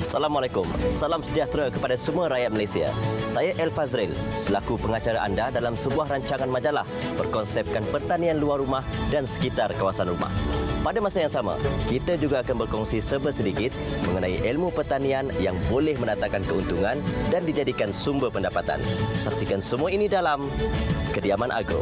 Assalamualaikum. Salam sejahtera kepada semua rakyat Malaysia. Saya El Fazril, selaku pengacara anda dalam sebuah rancangan majalah berkonsepkan pertanian luar rumah dan sekitar kawasan rumah. Pada masa yang sama, kita juga akan berkongsi serba sedikit mengenai ilmu pertanian yang boleh mendatangkan keuntungan dan dijadikan sumber pendapatan. Saksikan semua ini dalam Kediaman Agro.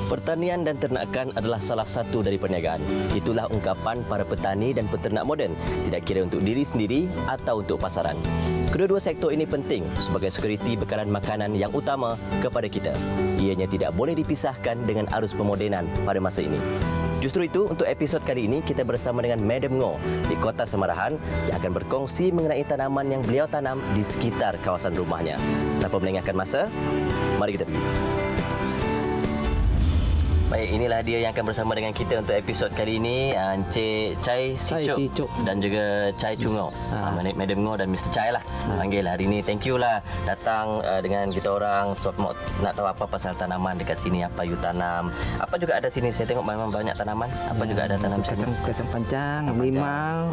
Pertanian dan ternakan adalah salah satu dari perniagaan. Itulah ungkapan para petani dan peternak moden, tidak kira untuk diri sendiri atau untuk pasaran. Kedua-dua sektor ini penting sebagai sekuriti bekalan makanan yang utama kepada kita. Ianya tidak boleh dipisahkan dengan arus pemodenan pada masa ini. Justru itu, untuk episod kali ini, kita bersama dengan Madam Ngo di Kota Semarahan yang akan berkongsi mengenai tanaman yang beliau tanam di sekitar kawasan rumahnya. Tanpa melengahkan masa, mari kita pergi. Baik, inilah dia yang akan bersama dengan kita untuk episod kali ini, Encik Chai Sicuk dan juga Chai Chungo. Madam Ngo dan Mr. Chai lah panggil hari ini. Thank you lah datang dengan kita orang sebab nak tahu apa pasal tanaman dekat sini, apa you tanam. Apa juga ada sini, saya tengok memang banyak tanaman. Apa juga ada tanam sini? Kacang panjang, limau,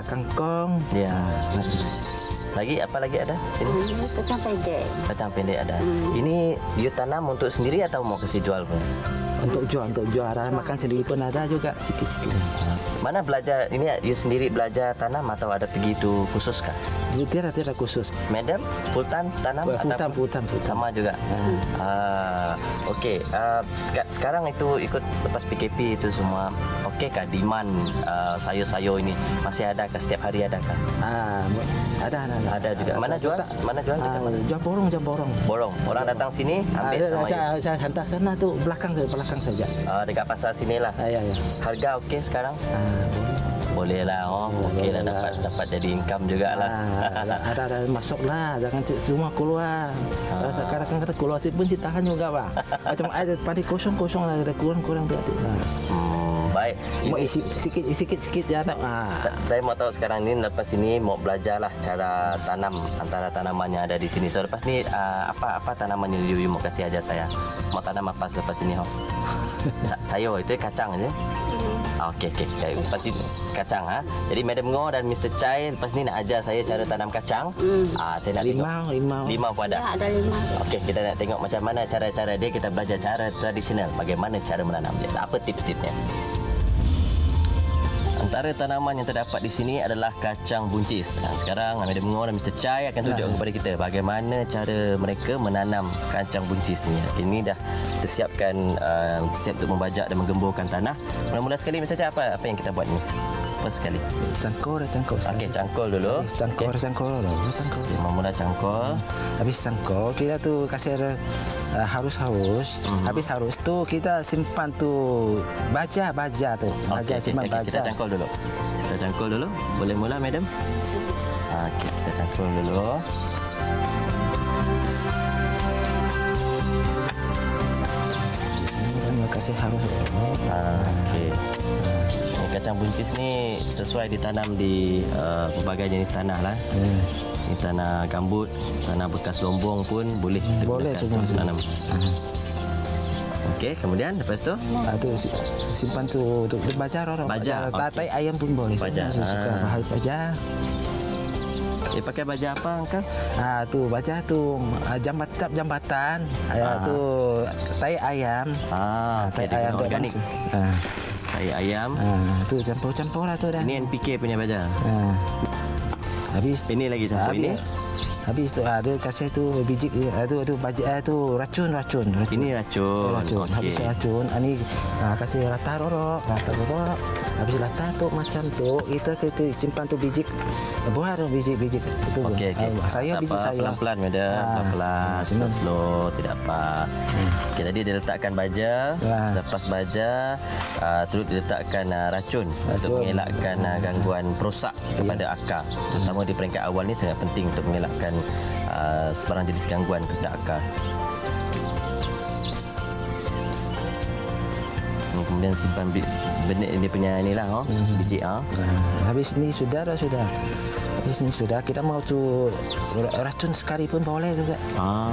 kangkong. Ya. Lagi apa lagi ada sini? Kacang pendek. Kacang pendek ada. Ini you tanam untuk sendiri atau mau kasih jual pun? Untuk jual makan sendiri pun ada juga sikit-sikit. Mana belajar ini, you sendiri belajar tanam atau ada pergi itu khusus kah? Tidak khusus. Madam full time tanam atau full time. sama juga? Okey. Sekarang itu ikut lepas PKP itu semua okey kah demand sayur-sayur ini masih ada kah, setiap hari ada kah? Ada juga. Mana jual? Jual borong. Borong. Orang datang sini ambil sama you. Saya hantar sana tu belakang saja. Dekat pasar sinilah. Ya. Harga okey sekarang? Boleh lah, okey lah, dapat jadi income jugalah. Ada masuk lah, jangan semua keluar. Sekarang kan kata keluar pun tahan juga pak. Macam ada padi kosong lah, ada kurang dia. Baik. Mau isi sikit ya tak. Saya mau tahu sekarang ni, lepas ini mau belajarlah cara tanam antara tanaman yang ada di sini. So lepas ni apa tanaman yang you mau kasih aja saya? Mau tanam apa lepas ini? Sayur itu kacang aja. Okey. Lepas ini kacang Jadi Madam Ngo dan Mr. Chai lepas ni nak ajar saya cara tanam kacang. Saya nak limau pun ada. Ya, ada limau. Okey, kita nak tengok macam mana cara-cara dia, kita belajar cara tradisional, bagaimana cara menanam dia. Apa tips-tipsnya? Antara tanaman yang terdapat di sini adalah kacang buncis. Sekarang Madam Ngo dan Mr. Chai akan tunjuk kepada kita bagaimana cara mereka menanam kacang buncis ni. Ini dah kita siapkan siap untuk membajak dan menggemburkan tanah. Mula-mula sekali Mr. Chai, apa yang kita buat ni? First sekali. Cangkul. Okey, cangkul dulu. Cangkul. Mula cangkul. Habis cangkul kita tu kasih harus. Habis harus tu kita simpan tu baja tu. Simpan baja. Kita cangkul dulu. Boleh mula, Madam? Okey, kita cangkul dulu. Kasih harus. Okey. Kacang buncis ni sesuai ditanam di pelbagai jenis tanah lah. Di tanah gambut, tanah bekas lombong pun boleh semua tanam. Okey, kemudian lepas tu simpan tu untuk baja. Tai ayam pun boleh. Baja. Suka bahaya baja. Pakai baja apa Angka? Tu baja tu jambatan. Tu tai ayam. Tai ayam organik. Tai ayam. Tu campur lah tu dah. Ini NPK punya baja. Habis ini lagi campur ini. Habis tu ada kasih tu biji tu baja tu racun. Ini racun. Habis racun. Ini kasih rata rorok. Habis latah tu macam tu kita simpan tu biji buah tu biji itu. Okey. Saya biji saya. Pelan-pelan madam, pelan-pelan, slow, tidak apa. Okey, tadi dia letakkan baja, lepas baja terus diletakkan racun untuk mengelakkan gangguan perosak kepada akar. Terutama di peringkat awal ni sangat penting untuk mengelakkan sebarang jenis gangguan kepada akar. Kemudian simpan benih dia punya inilah biji Habis ni sudah. Habis ni sudah, kita mau tu racun sekali pun boleh juga.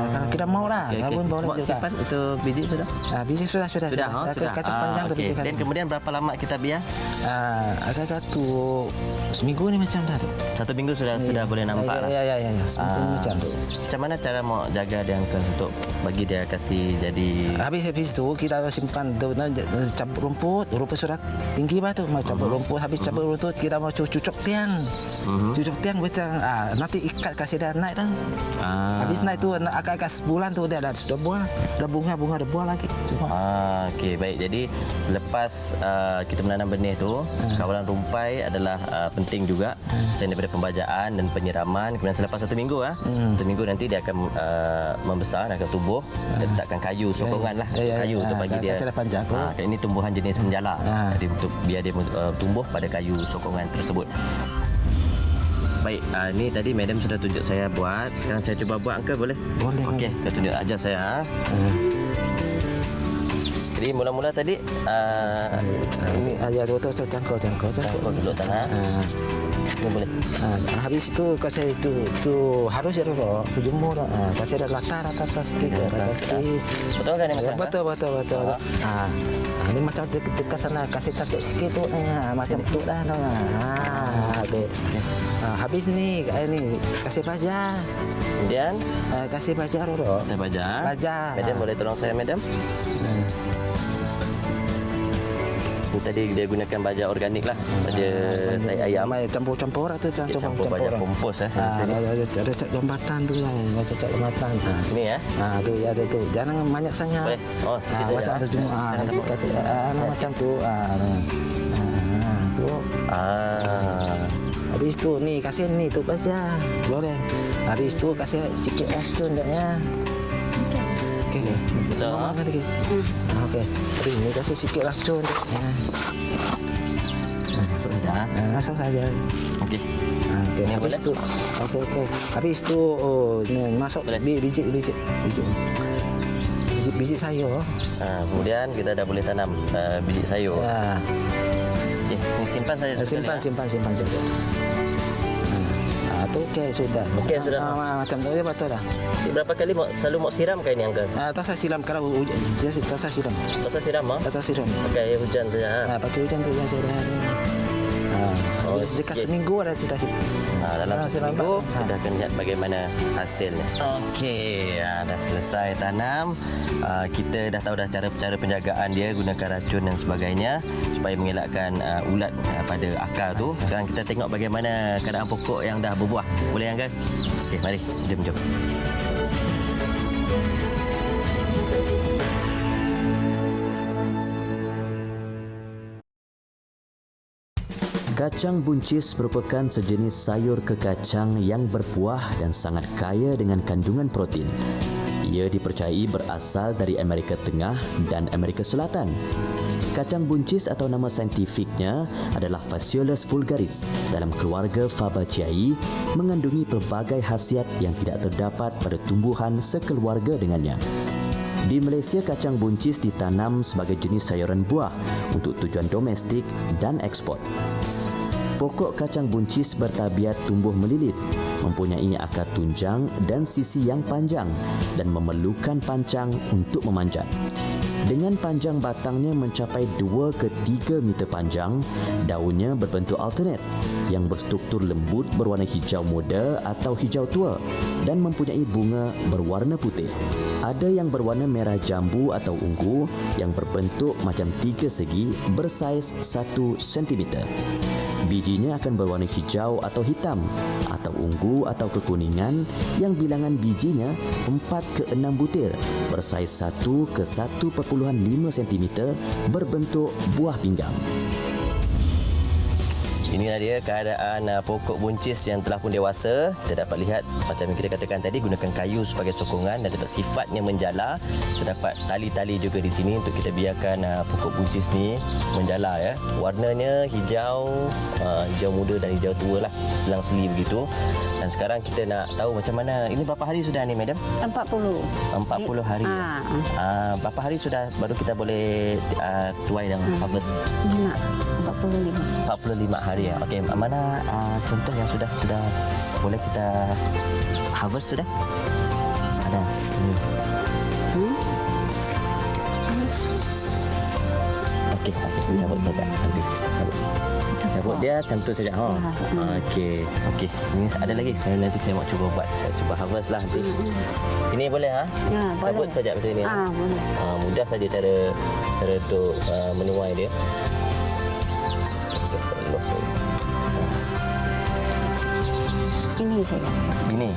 Kalau kita mau lah, pun boleh juga. Simpan itu biji sudah? Biji sudah. Kacang panjang tu biji kan. Dan kemudian berapa lama kita biar? Agak-agak tu seminggu ni macam dah tu. 1 minggu sudah boleh nampak lah. Ya. Seminggu macam tu. Macam mana cara mau jaga dia Uncle untuk bagi dia kasih jadi? Habis tu kita simpan tu cabut rumput sudah tinggi bah tu, mau cabut rumput. Habis cabut rumput kita mau cucuk tiang. Cucuk tiang betul. Nanti ikat kasih dah naik dah. Habis naik tu agak-agak sebulan tu dia dah sudah buah, dah bunga dah buah lagi. Okey, baik. Jadi selepas kita menanam benih tu, kawalan rumpai adalah penting juga. Selain daripada pembajaan dan penyiraman. Kemudian selepas 1 minggu 1 minggu nanti dia akan membesar, akan tumbuh. Kita letakkan kayu sokongan lah, kayu untuk bagi dia panjang tu. Ini tumbuhan jenis menjala. Jadi untuk biar dia tumbuh pada kayu sokongan tersebut. Baik, ni tadi madam sudah tunjuk saya buat. Sekarang saya cuba buat Uncle, boleh? Boleh. Okey, dia tunjuk ajar saya. Jadi mula-mula tadi ini ayat tu cangkau dulu tanah. Ini boleh. Habis itu kasih itu harus ya tu jemur. Kasih ada latar sikit. Betul kan ni macam? Betul. Ini macam dekat sana kasih catuk sikit tu. Macam tu dah. Tu. Habis ni kasih baja. Kemudian kasih baja Roro. Baja. Madam boleh tolong saya madam? Ini tadi dia gunakan baja organik lah. Baja tai ayam. Campur tu. Campur baja kompos sini. Ada jambatan tu yang macam jambatan. Ini ya. Tu ya tu. Jangan banyak sangat. Boleh. Sikit saja. Macam tu cuma macam tu. Tu. Habis tu ni kasih ni tu baja. Boleh. Habis tu kasih sikit racun dah. Okey. Betul. Okey. Ini kasih sikit racun. Masuk saja. Okey. Okey. Habis tu. Okey. Habis tu ni masuk biji sayur. Kemudian kita dah boleh tanam biji sayur. Okey, ni simpan saja. Simpan saja. Tu okey sudah. Okey sudah. Macam tu betul dah. Berapa kali selalu mau siram kau ini Uncle? Tak saya siram kalau hujan. Dia tak saya siram. Tak siram Tak siram. Pakai hujan saja. Pakai hujan tu yang saya. Dekat seminggu ada sudah. Dalam seminggu kita akan lihat bagaimana hasilnya. Okey, dah selesai tanam. Kita dah tahu dah cara penjagaan dia, gunakan racun dan sebagainya supaya mengelakkan ulat pada akar tu. Sekarang kita tengok bagaimana keadaan pokok yang dah berbuah. Boleh Uncle? Okey, mari jom. Kacang buncis merupakan sejenis sayur kekacang yang berkuah dan sangat kaya dengan kandungan protein. Ia dipercayai berasal dari Amerika Tengah dan Amerika Selatan. Kacang buncis atau nama saintifiknya adalah Phaseolus vulgaris dalam keluarga Fabaceae mengandungi pelbagai khasiat yang tidak terdapat pada tumbuhan sekeluarga dengannya. Di Malaysia, kacang buncis ditanam sebagai jenis sayuran buah untuk tujuan domestik dan ekspor. Pokok kacang buncis bertabiat tumbuh melilit, mempunyai akar tunjang dan sisi yang panjang dan memerlukan pancang untuk memanjat. Dengan panjang batangnya mencapai 2 ke 3 meter panjang, daunnya berbentuk alternate yang berstruktur lembut berwarna hijau muda atau hijau tua dan mempunyai bunga berwarna putih. Ada yang berwarna merah jambu atau ungu yang berbentuk macam 3 segi bersaiz 1 cm. Bijinya akan berwarna hijau atau hitam atau ungu atau kekuningan yang bilangan bijinya 4 ke 6 butir bersaiz 1 ke 1.5 cm berbentuk buah pinggang. Inilah dia keadaan pokok buncis yang telah pun dewasa. Kita dapat lihat macam yang kita katakan tadi, gunakan kayu sebagai sokongan dan tetap sifatnya menjala. Terdapat tali-tali juga di sini untuk kita biarkan pokok buncis ni menjala ya. Warnanya hijau, hijau muda dan hijau tua lah, selang-seli begitu. Dan sekarang kita nak tahu macam mana. Ini berapa hari sudah ni, madam? 40. 40 hari. Berapa hari sudah baru kita boleh tuai dan harvest? 45 hari ya. Okey, mana contoh yang sudah boleh kita harvest sudah? Ada. Okey, cabut saja nanti. Cabut dia macam tu saja. Okey. Ini ada lagi. Nanti saya mau cuba buat. Saya cuba harvest lah nanti. Ini boleh Ya, boleh. Cabut saja betul ini. Boleh. Mudah saja cara untuk menuai dia. Ini saja. Ini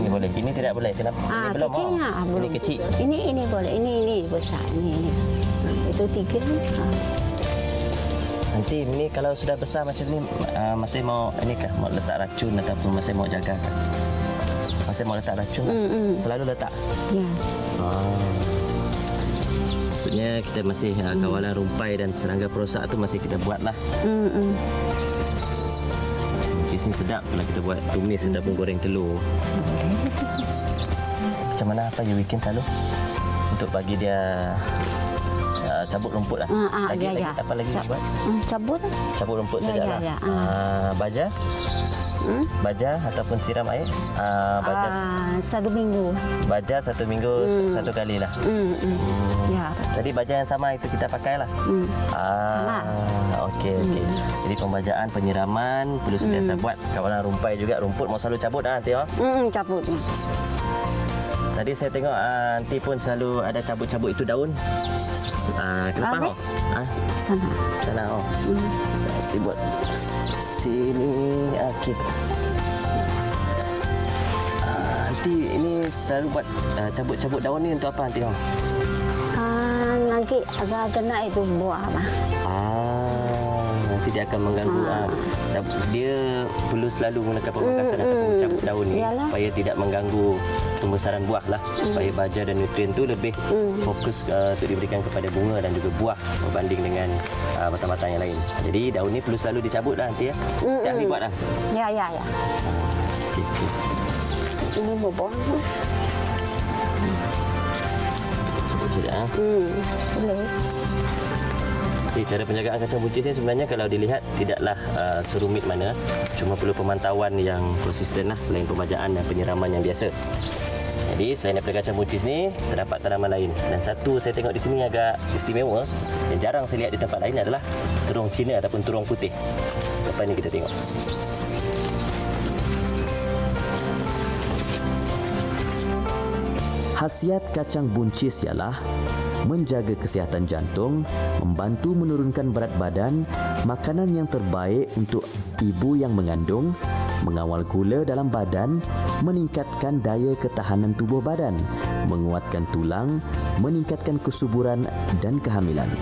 boleh. Ini tidak boleh. Kenapa? Ini belum. Kecilnya belum. Ini kecil. Ini boleh. Ini besar. Ini. Itu 3. Nanti ini kalau sudah besar macam ni, masih mau ini kah? Mau letak racun ataupun masih mau jaga kah? Masih mau letak racun? Selalu letak. Ya. Maksudnya kita masih kawalan rumpai dan serangga perosak tu masih kita buat lah. Buncis ni sedap kalau kita buat tumis ataupun goreng telur. Macam mana apa you bikin selalu untuk bagi dia cabut rumput lah. Lagi apa lagi buat? Cabut rumput sajalah. Baja? Baja ataupun siram air? Baja 1 minggu. Baja 1 minggu 1 kali lah. Ya. Tadi baja yang sama itu kita pakai lah. Sama. Okey. Jadi pembajaan, penyiraman perlu sentiasa buat. Kawalan rumpai juga, rumput mau selalu cabut nanti. Cabut. Tadi saya tengok nanti pun selalu ada cabut-cabut itu daun. Kenapa? Sana. Buat sini. Okey. Nanti ini selalu buat cabut-cabut daun ni untuk apa nanti? Nanti agak kena itu buah mah. Nanti dia akan mengganggu. Dia perlu selalu menggunakan pemangkasan ataupun cabut daun ni supaya tidak mengganggu pembesaran buah lah. Supaya baja dan nutrien tu lebih fokus untuk diberikan kepada bunga dan juga buah berbanding dengan batang-batang yang lain. Jadi daun ni perlu selalu dicabut lah nanti ya. Setiap hari buat lah. Ya. Okay. Ini buah. Cabut saja. Boleh. Okay, cara penjagaan kacang buncis ni sebenarnya kalau dilihat tidaklah serumit mana. Cuma perlu pemantauan yang konsisten lah selain pembajaan dan penyiraman yang biasa. Jadi selain daripada kacang buncis ni, terdapat tanaman lain. Dan satu saya tengok di sini agak istimewa yang jarang saya lihat di tempat lain adalah terung Cina ataupun terung putih. Lepas ni kita tengok. Khasiat kacang buncis ialah menjaga kesihatan jantung, membantu menurunkan berat badan, makanan yang terbaik untuk ibu yang mengandung, mengawal gula dalam badan, meningkatkan daya ketahanan tubuh badan, menguatkan tulang, meningkatkan kesuburan dan kehamilan.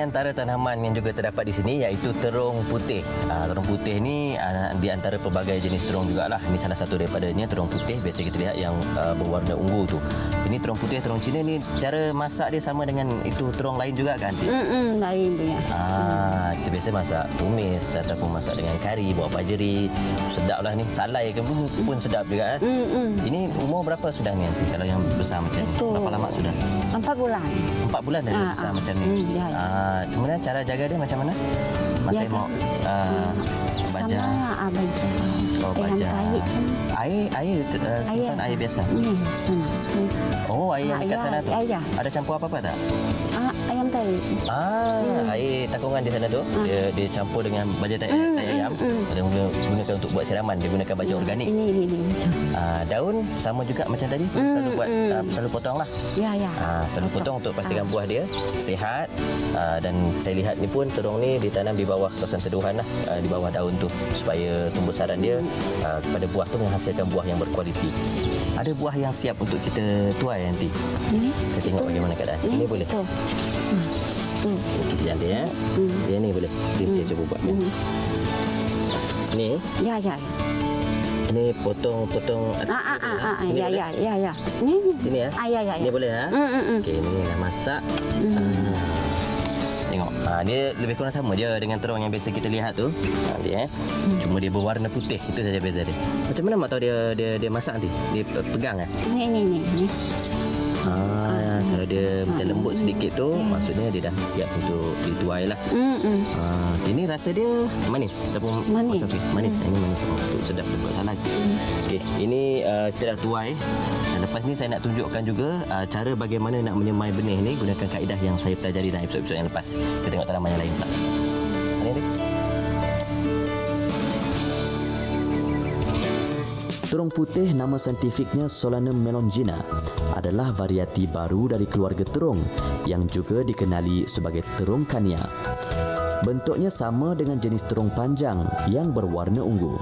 Antara tanaman yang juga terdapat di sini iaitu terung putih. Terung putih ni di antara pelbagai jenis terung jugalah. Ini salah satu daripadanya, terung putih. Biasa kita lihat yang berwarna ungu tu. Ini terung putih, terung Cina ni cara masak dia sama dengan itu terung lain juga kan, Aunty? Lain punya. Kita biasa masak tumis ataupun masak dengan kari, buat bajeri. Sedap lah ni. Salai pun sedap juga. Ini umur berapa sudah ni, Aunty? Kalau yang besar macam ni. Berapa lama sudah? 4 bulan. 4 bulan dah dia besar macam ni. Kemudian cara jaga dia macam mana? Masih mau baja? Sama baja. Baja. Air simpan air biasa. Sana. Air yang dekat sana tu. Ya. Ada campur apa-apa tak? Ayam teri. Air takungan di sana tu dia campur dengan baja tai ayam. Dia gunakan untuk buat siraman, dia gunakan baja organik. Ini macam. Daun sama juga macam tadi, selalu buat selalu potong lah. Ya. Selalu potong untuk pastikan buah dia sihat Dan saya lihat ni pun terung ni ditanam di bawah kawasan teduhan lah, di bawah daun tu supaya tumbuh saran dia pada buah tu menghasilkan buah yang berkualiti. Ada buah yang siap untuk kita tuai nanti. Kita tengok bagaimana keadaan. Ini boleh. Tu. Kita cantik ya. Yang ni boleh. Dia saya cuba buat kan. Ni, Ya, ya. ini potong-potong atas sini boleh? Ya. Ni. Sini ya. Ya. Ini boleh ha? Okey, ni dah masak. Tengok. Dia lebih kurang sama je dengan terung yang biasa kita lihat tu. Dia cuma dia berwarna putih. Itu saja beza dia. Macam mana mak tahu dia masak nanti? Dia pegang kan? Ni. Kalau dia macam lembut sedikit tu, maksudnya dia dah siap untuk dituai lah. Ini rasa dia manis ataupun Manis. Manis. Ini manis. Sedap buat salad. Okey, ini kita dah tuai. Dan lepas ni saya nak tunjukkan juga cara bagaimana nak menyemai benih ni gunakan kaedah yang saya pelajari dalam episod-episod yang lepas. Kita tengok tanaman yang lain pula. Ini dia. Terung putih nama saintifiknya Solanum melongena adalah variati baru dari keluarga terung yang juga dikenali sebagai terung kania. Bentuknya sama dengan jenis terung panjang yang berwarna ungu.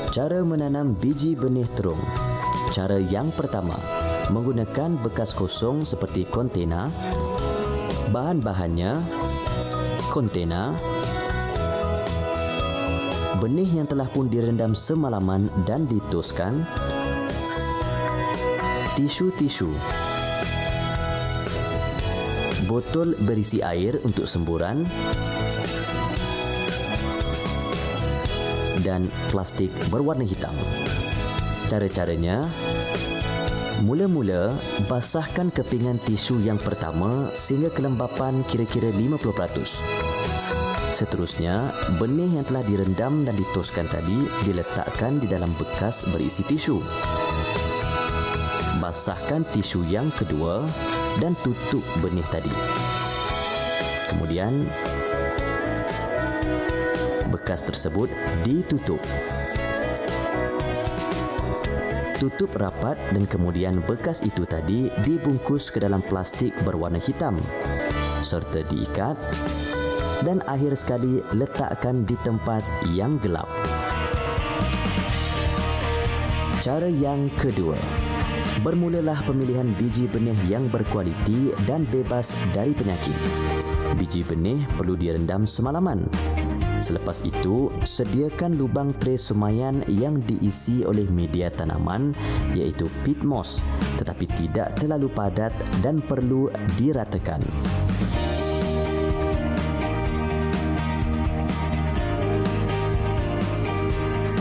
Cara menanam biji benih terung. Cara yang pertama, menggunakan bekas kosong seperti kontena. Bahan-bahannya, kontena, benih yang telah pun direndam semalaman dan ditoskan, tisu-tisu, botol berisi air untuk semburan, dan plastik berwarna hitam. Cara-caranya, mula-mula basahkan kepingan tisu yang pertama sehingga kelembapan kira-kira 50%. Seterusnya, benih yang telah direndam dan ditoskan tadi diletakkan di dalam bekas berisi tisu. Basahkan tisu yang kedua dan tutup benih tadi. Kemudian, bekas tersebut ditutup. Tutup rapat dan kemudian bekas itu tadi dibungkus ke dalam plastik berwarna hitam serta diikat dan akhir sekali letakkan di tempat yang gelap. Cara yang kedua, bermulalah pemilihan biji benih yang berkualiti dan bebas dari penyakit. Biji benih perlu direndam semalaman. Selepas itu, sediakan lubang tray semayan yang diisi oleh media tanaman iaitu peat moss tetapi tidak terlalu padat dan perlu diratakan.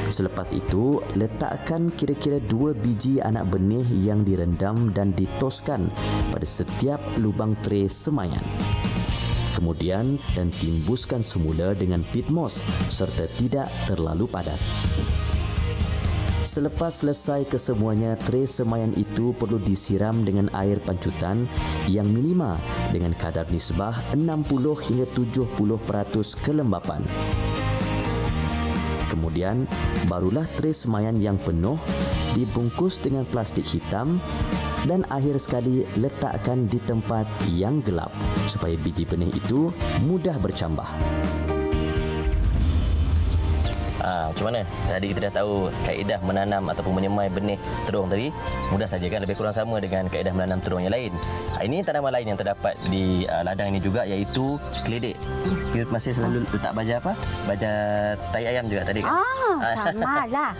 Selepas itu, letakkan kira-kira 2 biji anak benih yang direndam dan ditoskan pada setiap lubang tray semayan. Kemudian, dan timbuskan semula dengan peat moss serta tidak terlalu padat. Selepas selesai kesemuanya, tray semayan itu perlu disiram dengan air pancutan yang minima dengan kadar nisbah 60 hingga 70% kelembapan. Kemudian, barulah tray semayan yang penuh dibungkus dengan plastik hitam dan akhir sekali letakkan di tempat yang gelap supaya biji benih itu mudah bercambah. Macam mana? Tadi kita dah tahu kaedah menanam ataupun menyemai benih terung tadi. Mudah saja kan, lebih kurang sama dengan kaedah menanam terung yang lain. Ini tanaman lain yang terdapat di ladang ini juga iaitu keledek. Dia masih selalu letak baja apa? Baja tai ayam juga tadi kan? Sama lah.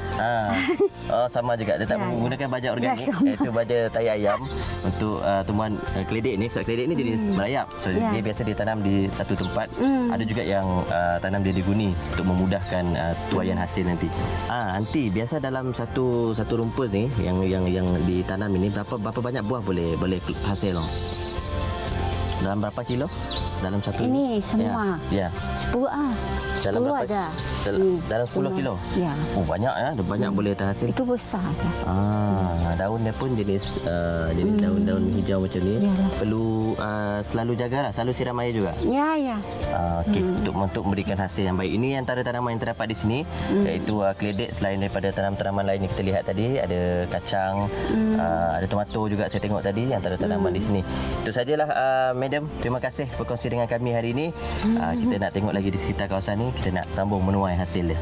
Sama juga. Dia tak menggunakan baja organik iaitu baja tai ayam untuk tumbuhan keledek ni. Sebab keledek ni jenis merayap. So, dia biasa ditanam di satu tempat. Ada juga yang tanam dia di guni untuk memudahkan tuaian hasil nanti. Nanti biasa dalam satu rumput ni yang ditanam ini berapa banyak buah boleh hasil long? Dalam berapa kilo? Dalam satu Ini semua. Ya. 10 Dalam 10 berapa? ada. Dalam 10 kilo? Ya. Oh, banyak ya. Ada banyak boleh terhasil. Itu besar. Daunnya pun jenis daun-daun hijau macam ni. Yalah. Perlu selalu jagalah, selalu siram air juga. Ya. Okey, untuk memberikan hasil yang baik. Ini antara tanaman yang terdapat di sini, iaitu keledek. Selain daripada tanaman-tanaman lain yang kita lihat tadi, ada kacang, ada tomato juga saya tengok tadi, antara tanaman di sini. Itu sajalah Madam. Terima kasih berkongsi dengan kami hari ini. Kita nak tengok lagi di sekitar kawasan ni, kita nak sambung menuai hasil dia.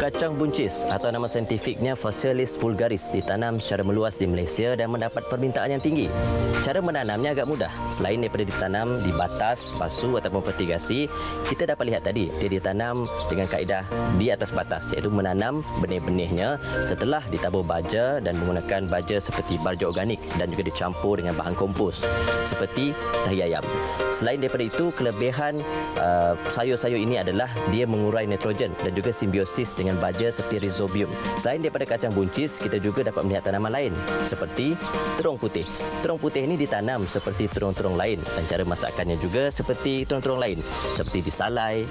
Kacang buncis atau nama saintifiknya Phaseolus vulgaris ditanam secara meluas di Malaysia dan mendapat permintaan yang tinggi. Cara menanamnya agak mudah. Selain daripada ditanam di batas, pasu ataupun fertigasi, kita dapat lihat tadi dia ditanam dengan kaedah di atas batas, iaitu menanam benih-benihnya setelah ditabur baja dan menggunakan baja seperti baja organik dan juga dicampur dengan bahan kompos seperti tahi ayam. Selain daripada itu, kelebihan sayur-sayur ini adalah dia mengurai nitrogen dan juga simbiosis dengan baja seperti rhizobium. Selain daripada kacang buncis, kita juga dapat melihat tanaman lain seperti terung putih. Terung putih ini ditanam seperti terung-terung lain dan cara masakannya juga seperti terung-terung lain, seperti disalai,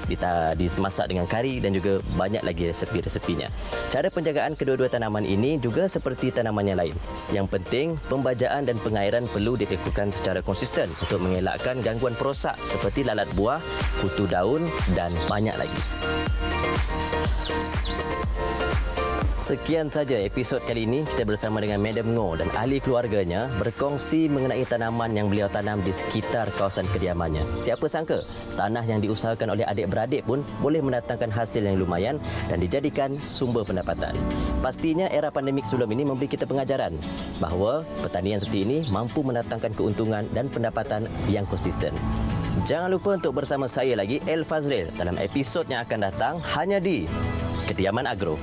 dimasak dengan kari dan juga banyak lagi resepi-resepinya. Cara penjagaan kedua-dua tanaman ini juga seperti tanaman yang lain. Yang penting, pembajaan dan pengairan perlu dilakukan secara konsisten untuk mengelakkan gangguan perosak seperti lalat buah, kutu daun dan banyak lagi. Sekian saja episod kali ini. Kita bersama dengan Madam Ngo dan ahli keluarganya berkongsi mengenai tanaman yang beliau tanam di sekitar kawasan kediamannya. Siapa sangka tanah yang diusahakan oleh adik-beradik pun boleh mendatangkan hasil yang lumayan dan dijadikan sumber pendapatan. Pastinya era pandemik sebelum ini memberi kita pengajaran bahawa pertanian seperti ini mampu mendatangkan keuntungan dan pendapatan yang konsisten. Jangan lupa untuk bersama saya lagi, El Fazril, dalam episod yang akan datang hanya di Kediaman Agro.